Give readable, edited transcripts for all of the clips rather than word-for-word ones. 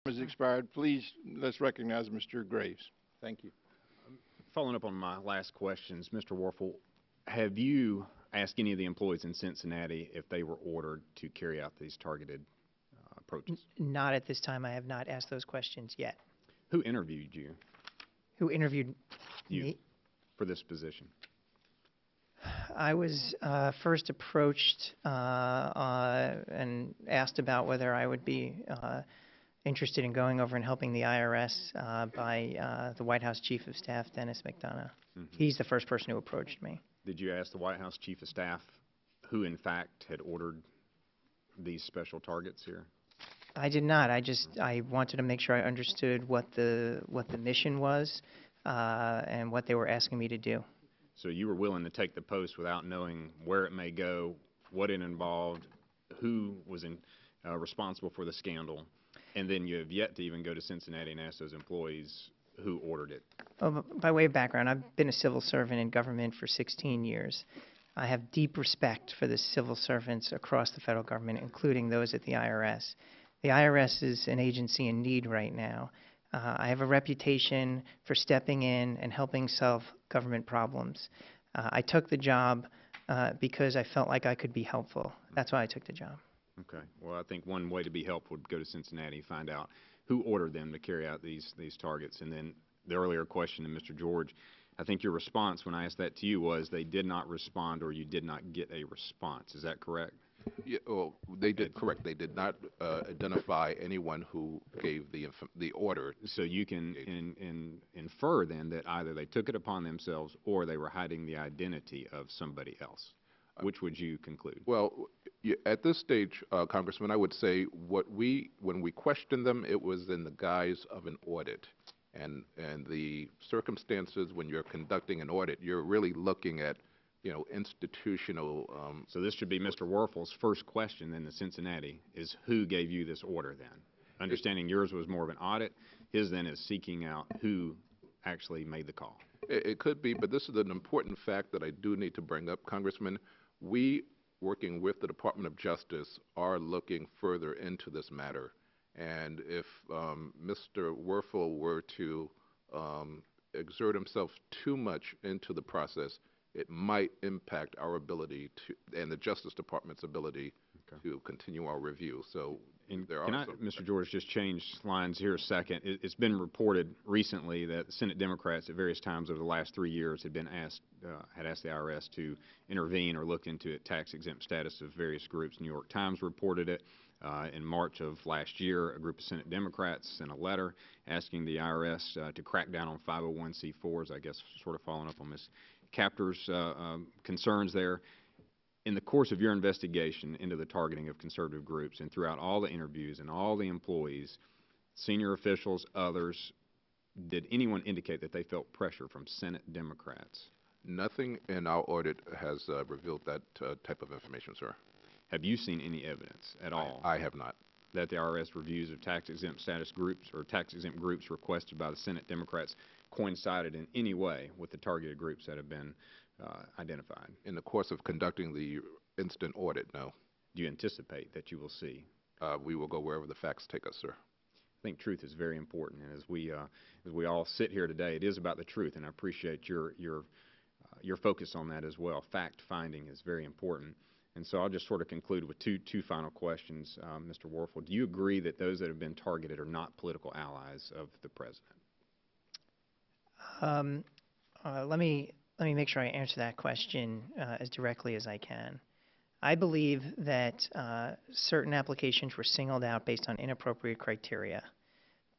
Has expired. Please, let's recognize Mr. Graves. Thank you. Following up on my last questions, Mr. Warfel, have you asked any of the employees in Cincinnati if they were ordered to carry out these targeted approaches? Not at this time. I have not asked those questions yet. Who interviewed you? Who interviewed You me? for this position? I was first approached and asked about whether I would be interested in going over and helping the IRS by the White House Chief of Staff, Dennis McDonough. He's the first person who approached me. Did you ask the White House Chief of Staff who, in fact, had ordered these special targets here? I did not. I wanted to make sure I understood what the mission was and what they were asking me to do. So you were willing to take the post without knowing where it may go, what it involved, who was responsible for the scandal, and then you have yet to even go to Cincinnati and ask those employees who ordered it. Well, by way of background, I've been a civil servant in government for 16 years. I have deep respect for the civil servants across the federal government, including those at the IRS. The IRS is an agency in need right now. I have a reputation for stepping in and helping solve government problems. I took the job because I felt like I could be helpful. That's why I took the job. Okay. Well, I think one way to be helpful would go to Cincinnati, find out who ordered them to carry out these targets. And then the earlier question to Mr. George, I think your response when I asked that to you was they did not respond or you did not get a response. Is that correct? Yeah, well, they did correct. They did not identify anyone who gave the order. So you can infer then that either they took it upon themselves or they were hiding the identity of somebody else. Which would you conclude? Well, at this stage, Congressman, I would say when we questioned them, it was in the guise of an audit. And the circumstances when you're conducting an audit, you're really looking at, institutional. So this should be Mr. Werfel's first question then to Cincinnati is who gave you this order then? Understanding yours was more of an audit, his then is seeking out who actually made the call. It could be, but this is an important fact that I do need to bring up, Congressman. We, working with the Department of Justice, are looking further into this matter. And if Mr. Werfel were to exert himself too much into the process, it might impact our ability to, and the Justice Department's ability to continue our review. So there are Mr. George, just change lines here a second. It's been reported recently that Senate Democrats at various times over the last 3 years had asked the IRS to intervene or look into tax-exempt status of various groups. New York Times reported it. In March of last year, a group of Senate Democrats sent a letter asking the IRS to crack down on 501c4s, I guess sort of following up on Ms. Captor's concerns there. In the course of your investigation into the targeting of conservative groups and throughout all the interviews and all the employees, senior officials, others, did anyone indicate that they felt pressure from Senate Democrats? Nothing in our audit has revealed that type of information, sir. Have you seen any evidence at all? I have not. That the IRS reviews of tax-exempt status groups or tax-exempt groups requested by the Senate Democrats coincided in any way with the targeted groups that have been identified? In the course of conducting the instant audit, no. Do you anticipate that you will see? We will go wherever the facts take us, sir. I think truth is very important, and as we all sit here today, it is about the truth, and I appreciate your focus on that as well. Fact finding is very important. And so I'll just sort of conclude with two final questions, Mr. Werfel. Do you agree that those that have been targeted are not political allies of the president? Let me make sure I answer that question as directly as I can. I believe that certain applications were singled out based on inappropriate criteria.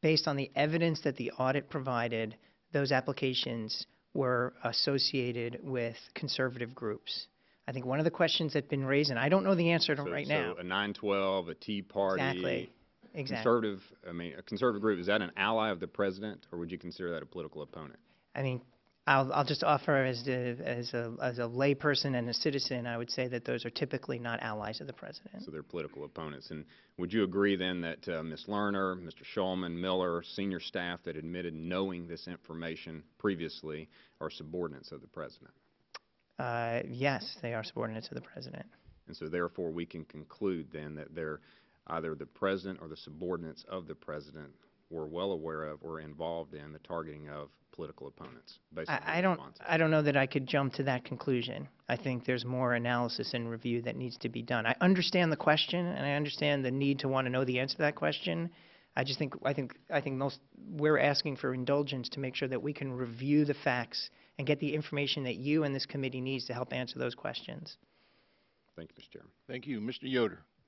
Based on the evidence that the audit provided, those applications were associated with conservative groups. I think one of the questions that's been raised, and I don't know the answer to right now. So a 912, a Tea Party, exactly. A conservative group, is that an ally of the president, or would you consider that a political opponent? I mean, I'll just offer as a lay person and a citizen, I would say that those are typically not allies of the president. So they're political opponents. And would you agree then that Ms. Lerner, Mr. Shulman, Miller, senior staff that admitted knowing this information previously are subordinates of the president? Yes, they are subordinates of the president. And so therefore we can conclude then that their either the president or the subordinates of the president were well aware of or involved in the targeting of political opponents based on I his don't, responses. I don't know that I could jump to that conclusion. I think there's more analysis and review that needs to be done. I understand the question, and I understand the need to want to know the answer to that question. I think we're asking for indulgence to make sure that we can review the facts and get the information that you and this committee needs to help answer those questions. Thank you, Mr. Chairman. Thank you. Mr. Yoder.